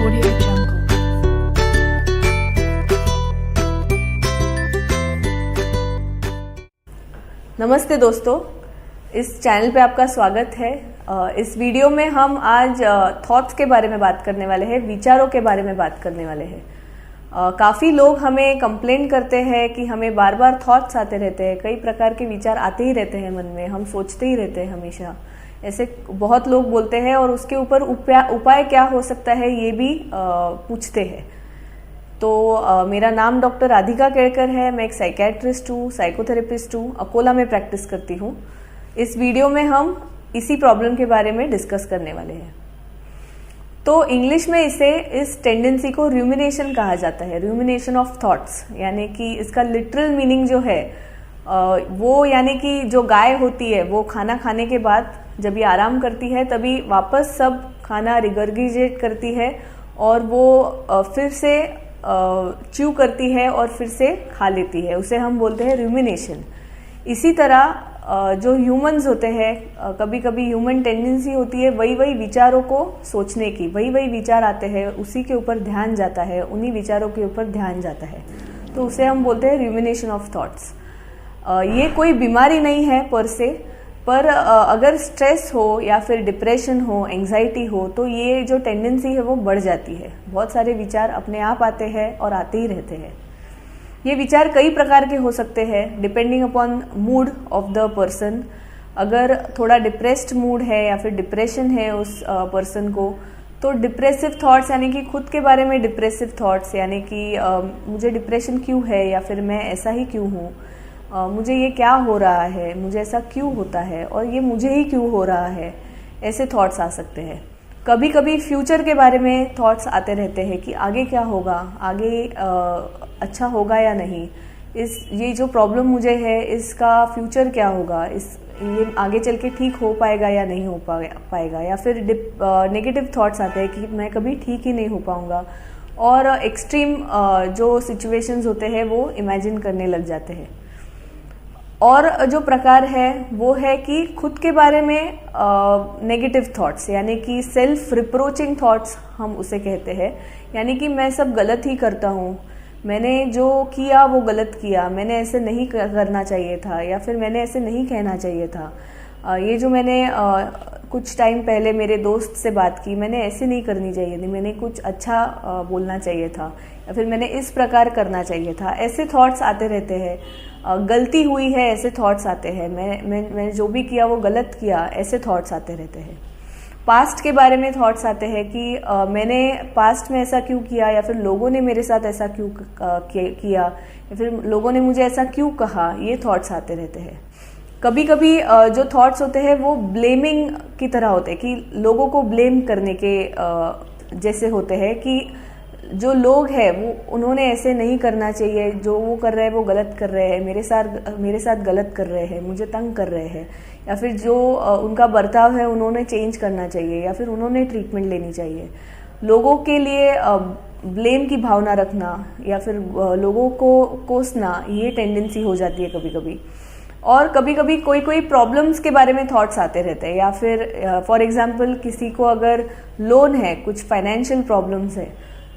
Audio Jungle. नमस्ते दोस्तों, इस चैनल पे आपका स्वागत है। इस वीडियो में हम आज थॉट्स के बारे में बात करने वाले हैं, विचारों के बारे में बात करने वाले हैं। काफ़ी लोग हमें कंप्लेंट करते हैं कि हमें बार बार थॉट्स आते रहते हैं, कई प्रकार के विचार आते ही रहते हैं मन में, हम सोचते ही रहते हैं हमेशा। ऐसे बहुत लोग बोलते हैं और उसके ऊपर उपाय क्या हो सकता है ये भी पूछते हैं। तो मेरा नाम डॉक्टर राधिका केड़कर है। मैं एक साइकेट्रिस्ट हूँ, साइकोथेरेपिस्ट हूँ, अकोला में प्रैक्टिस करती हूँ। इस वीडियो में हम इसी प्रॉब्लम के बारे में डिस्कस करने वाले हैं। तो इंग्लिश में इस टेंडेंसी को रूमिनेशन कहा जाता है, रूमिनेशन ऑफ थॉट्स। यानी कि इसका लिटरल मीनिंग जो है वो यानी कि जो गाय होती है वो खाना खाने के बाद जब ये आराम करती है तभी वापस सब खाना रिगर्गिजेट करती है और वो फिर से च्यू करती है और फिर से खा लेती है। उसे हम बोलते हैं रूमिनेशन। इसी तरह जो ह्यूमंस होते हैं, कभी कभी ह्यूमन टेंडेंसी होती है वही विचारों को सोचने की, वही विचार आते हैं, उसी के ऊपर ध्यान जाता है, उन्हीं विचारों के ऊपर ध्यान जाता है, तो उसे हम बोलते हैं रूमिनेशन ऑफ थॉट्स। ये कोई बीमारी नहीं है पर से, पर अगर स्ट्रेस हो या फिर डिप्रेशन हो, एंजाइटी हो, तो ये जो टेंडेंसी है वो बढ़ जाती है। बहुत सारे विचार अपने आप आते हैं और आते ही रहते हैं। ये विचार कई प्रकार के हो सकते हैं depending upon mood off the person. अगर थोड़ा डिप्रेस्ड मूड है या फिर डिप्रेशन है उस पर्सन को, तो डिप्रेसिव थॉट्स यानी कि खुद के बारे में डिप्रेसिव थॉट्स, यानी कि मुझे डिप्रेशन क्यों है या फिर मैं ऐसा ही क्यों हूँ, मुझे ये क्या हो रहा है, मुझे ऐसा क्यों होता है और ये मुझे ही क्यों हो रहा है, ऐसे थॉट्स आ सकते हैं। कभी कभी फ्यूचर के बारे में थॉट्स आते रहते हैं कि आगे क्या होगा, आगे अच्छा होगा या नहीं, ये जो प्रॉब्लम मुझे है इसका फ्यूचर क्या होगा, ये आगे चल के ठीक हो पाएगा या नहीं हो पाएगा। या फिर नेगेटिव थॉट्स आते हैं कि मैं कभी ठीक ही नहीं हो पाऊंगा, और एक्सट्रीम जो सिचुएशंस होते हैं वो इमेजिन करने लग जाते हैं। और जो प्रकार है वो है कि खुद के बारे में नेगेटिव थॉट्स, यानी कि सेल्फ रिप्रोचिंग थॉट्स हम उसे कहते हैं। यानी कि मैं सब गलत ही करता हूँ, मैंने जो किया वो गलत किया, मैंने ऐसे नहीं करना चाहिए था या फिर मैंने ऐसे नहीं कहना चाहिए था। ये जो मैंने कुछ टाइम पहले मेरे दोस्त से बात की, मैंने ऐसे नहीं करनी चाहिए थी, मैंने कुछ अच्छा बोलना चाहिए था या फिर मैंने इस प्रकार करना चाहिए था। ऐसे थॉट्स आते रहते हैं। गलती हुई है ऐसे थॉट्स आते हैं। मैंने जो भी किया वो गलत किया, ऐसे थॉट्स आते रहते हैं। पास्ट के बारे में थॉट्स आते हैं कि मैंने पास्ट में ऐसा क्यों किया, या फिर लोगों ने मेरे साथ ऐसा क्यों किया, या फिर लोगों ने मुझे ऐसा क्यों कहा, ये थॉट्स आते रहते हैं। कभी कभी जो थॉट्स होते हैं वो ब्लेमिंग की तरह होते हैं, कि लोगों को ब्लेम करने के जैसे होते हैं कि जो लोग हैं वो उन्होंने ऐसे नहीं करना चाहिए, जो वो कर रहे हैं वो गलत कर रहे हैं, मेरे साथ गलत कर रहे हैं, मुझे तंग कर रहे हैं, या फिर जो उनका बर्ताव है उन्होंने चेंज करना चाहिए, या फिर उन्होंने ट्रीटमेंट लेनी चाहिए। लोगों के लिए ब्लेम की भावना रखना या फिर लोगों को कोसना, ये टेंडेंसी हो जाती है कभी कभी। और कभी कभी कोई प्रॉब्लम्स के बारे में थॉट्स आते रहते हैं, या फिर फॉर एग्जांपल किसी को अगर लोन है, कुछ फाइनेंशियल प्रॉब्लम्स है,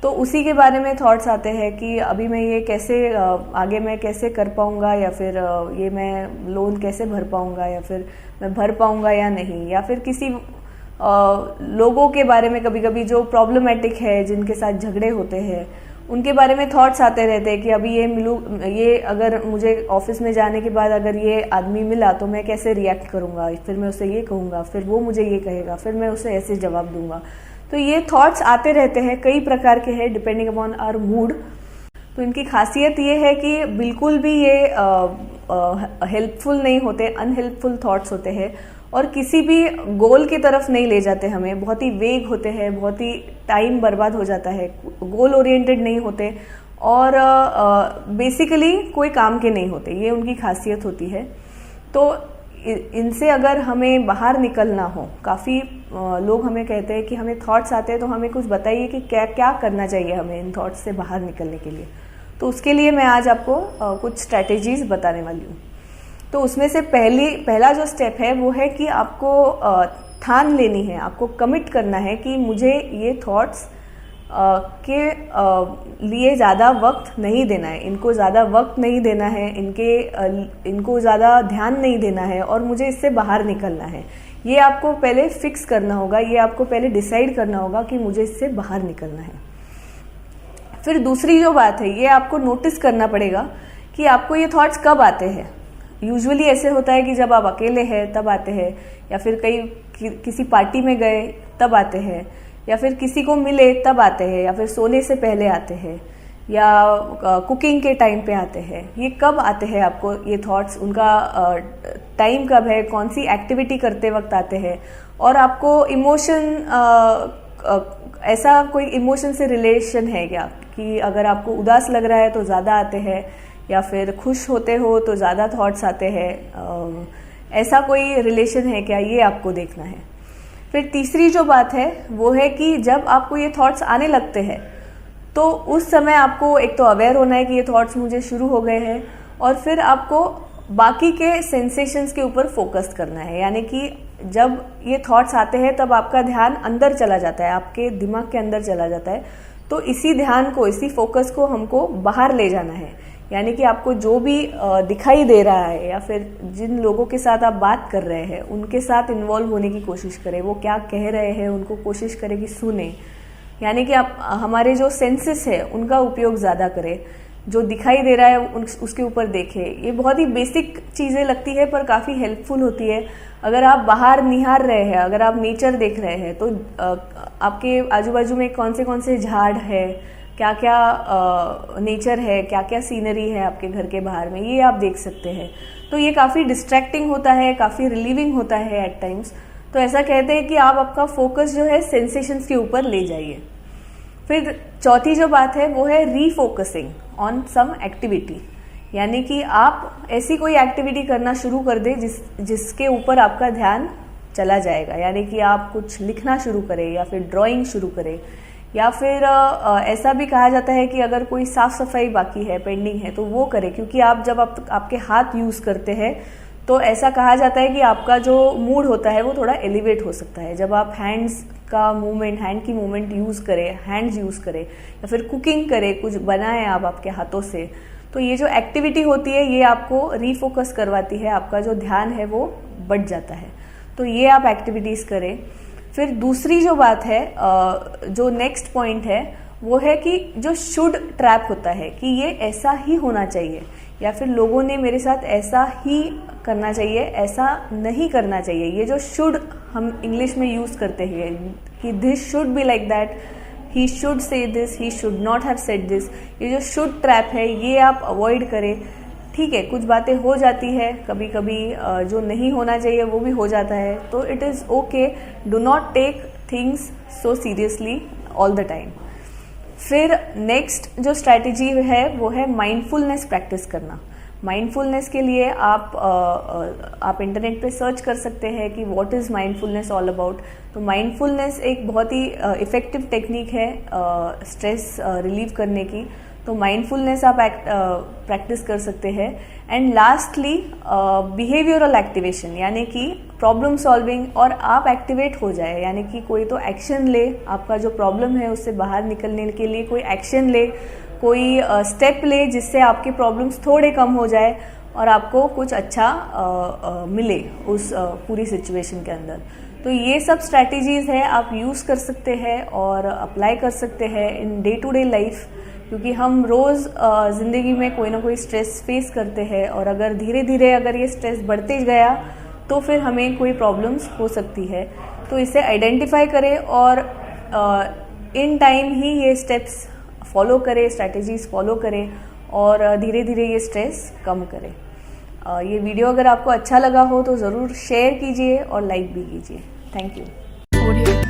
तो उसी के बारे में थॉट्स आते हैं कि अभी मैं ये कैसे आगे मैं कैसे कर पाऊंगा, या फिर ये मैं लोन कैसे भर पाऊंगा, या फिर मैं भर पाऊंगा या नहीं। या फिर किसी लोगों के बारे में कभी कभी जो प्रॉब्लमेटिक है, जिनके साथ झगड़े होते हैं, उनके बारे में थॉट्स आते रहते हैं कि अभी ये अगर मुझे ऑफिस में जाने के बाद अगर ये आदमी मिला तो मैं कैसे रिएक्ट करूंगा, फिर मैं उसे ये कहूँगा, फिर वो मुझे ये कहेगा, फिर मैं उसे ऐसे जवाब दूंगा। तो ये थॉट्स आते रहते हैं, कई प्रकार के हैं डिपेंडिंग अपॉन आवर मूड। तो इनकी खासियत ये है कि बिल्कुल भी ये हेल्पफुल नहीं होते, अनहेल्पफुल थॉट्स होते हैं और किसी भी गोल की तरफ नहीं ले जाते हमें। बहुत ही वेग होते हैं, बहुत ही टाइम बर्बाद हो जाता है, गोल ओरिएंटेड नहीं होते और बेसिकली कोई काम के नहीं होते। ये उनकी खासियत होती है। तो इनसे अगर हमें बाहर निकलना हो, काफ़ी लोग हमें कहते हैं कि हमें थॉट्स आते हैं तो हमें कुछ बताइए कि क्या क्या करना चाहिए हमें इन थॉट्स से बाहर निकलने के लिए। तो उसके लिए मैं आज आपको कुछ स्ट्रैटेजीज बताने वाली हूँ। तो उसमें से पहला जो स्टेप है वो है कि आपको ठान लेनी है, आपको कमिट करना है कि मुझे ये थॉट्स के लिए ज़्यादा वक्त नहीं देना है, इनको ज़्यादा वक्त नहीं देना है, इनको ज़्यादा ध्यान नहीं देना है और मुझे इससे बाहर निकलना है। ये आपको पहले फिक्स करना होगा, ये आपको पहले डिसाइड करना होगा कि मुझे इससे बाहर निकलना है। फिर दूसरी जो बात है, ये आपको नोटिस करना पड़ेगा कि आपको ये थॉट्स कब आते हैं। यूजुअली ऐसे होता है कि जब आप अकेले हैं तब आते हैं, या फिर किसी पार्टी में गए तब आते हैं, या फिर किसी को मिले तब आते हैं, या फिर सोने से पहले आते हैं, या कुकिंग के टाइम पे आते हैं। ये कब आते हैं आपको ये थॉट्स, उनका टाइम कब है, कौन सी एक्टिविटी करते वक्त आते हैं, और आपको इमोशन ऐसा कोई इमोशन से रिलेशन है क्या, कि अगर आपको उदास लग रहा है तो ज़्यादा आते हैं, या फिर खुश होते हो तो ज़्यादा थॉट्स आते हैं, ऐसा कोई रिलेशन है क्या, ये आपको देखना है। फिर तीसरी जो बात है वो है कि जब आपको ये थॉट्स आने लगते हैं तो उस समय आपको एक तो अवेयर होना है कि ये थॉट्स मुझे शुरू हो गए हैं, और फिर आपको बाकी के सेंसेशंस के ऊपर फोकस करना है। यानी कि जब ये थॉट्स आते हैं तब आपका ध्यान अंदर चला जाता है, आपके दिमाग के अंदर चला जाता है, तो इसी ध्यान को, इसी फोकस को हमको बाहर ले जाना है। यानी कि आपको जो भी दिखाई दे रहा है, या फिर जिन लोगों के साथ आप बात कर रहे हैं उनके साथ इन्वॉल्व होने की कोशिश करें, वो क्या कह रहे हैं उनको कोशिश करें कि सुने। यानी कि आप हमारे जो सेंसेस है उनका उपयोग ज़्यादा करें, जो दिखाई दे रहा है उसके ऊपर देखें। ये बहुत ही बेसिक चीज़ें लगती है पर काफ़ी हेल्पफुल होती है। अगर आप बाहर निहार रहे हैं, अगर आप नेचर देख रहे हैं, तो आपके आजू बाजू में कौन से झाड़ है, क्या क्या नेचर है, क्या क्या सीनरी है आपके घर के बाहर में, ये आप देख सकते हैं। तो ये काफ़ी डिस्ट्रैक्टिंग होता है, काफ़ी रिलीविंग होता है एट टाइम्स। तो ऐसा कहते हैं कि आप आपका फोकस जो है सेंसेशंस के ऊपर ले जाइए। फिर चौथी जो बात है वो है रीफोकसिंग ऑन सम एक्टिविटी। यानी कि आप ऐसी कोई एक्टिविटी करना शुरू कर दें जिसके ऊपर आपका ध्यान चला जाएगा। यानी कि आप कुछ लिखना शुरू करें, या फिर ड्राइंग शुरू करें, या फिर ऐसा भी कहा जाता है कि अगर कोई साफ सफाई बाकी है, पेंडिंग है, तो वो करें। क्योंकि आप जब आपके हाथ यूज़ करते हैं तो ऐसा कहा जाता है कि आपका जो मूड होता है वो थोड़ा एलिवेट हो सकता है। जब आप हैंड की मूवमेंट यूज़ करें, हैंड्स यूज़ करें, या फिर कुकिंग करें, कुछ बनाएं आप आपके हाथों से, तो ये जो एक्टिविटी होती है ये आपको रीफोकस करवाती है, आपका जो ध्यान है वो बढ़ जाता है। तो ये आप एक्टिविटीज़ करें। फिर दूसरी जो बात है, जो नेक्स्ट पॉइंट है, वो है कि जो शुड ट्रैप होता है कि ये ऐसा ही होना चाहिए, या फिर लोगों ने मेरे साथ ऐसा ही करना चाहिए, ऐसा नहीं करना चाहिए। ये जो शुड हम इंग्लिश में यूज़ करते हैं कि this should be like that, he should say this, he should not have said this, ये जो शुड ट्रैप है ये आप अवॉइड करें। ठीक है, कुछ बातें हो जाती है कभी कभी, जो नहीं होना चाहिए वो भी हो जाता है, तो it is okay. Do not take things so seriously all the time. फिर नेक्स्ट जो स्ट्रैटेजी है वो है माइंडफुलनेस प्रैक्टिस करना। माइंडफुलनेस के लिए आप इंटरनेट पे सर्च कर सकते हैं कि what is mindfulness all about. तो माइंडफुलनेस एक बहुत ही इफ़ेक्टिव टेक्निक है स्ट्रेस रिलीव करने की। तो माइंडफुलनेस आप प्रैक्टिस कर सकते हैं। एंड लास्टली बिहेवियरल एक्टिवेशन, यानी कि प्रॉब्लम सॉल्विंग, और आप एक्टिवेट हो जाए, यानी कि कोई तो एक्शन ले, आपका जो प्रॉब्लम है उससे बाहर निकलने के लिए कोई एक्शन ले, कोई स्टेप ले जिससे आपके प्रॉब्लम्स थोड़े कम हो जाए और आपको कुछ अच्छा मिले उस पूरी सिचुएशन के अंदर। तो ये सब स्ट्रैटेजीज है, आप यूज़ कर सकते हैं और अप्लाई कर सकते हैं in day to day life, क्योंकि हम रोज़ ज़िंदगी में कोई ना कोई स्ट्रेस फेस करते हैं, और अगर धीरे धीरे अगर ये स्ट्रेस बढ़ते गया तो फिर हमें कोई प्रॉब्लम्स हो सकती है। तो इसे आइडेंटिफाई करें और इन टाइम ही ये स्टेप्स फॉलो करें, स्ट्रैटेजीज फॉलो करें, और धीरे धीरे ये स्ट्रेस कम करें। ये वीडियो अगर आपको अच्छा लगा हो तो ज़रूर शेयर कीजिए और लाइक भी कीजिए। Thank you.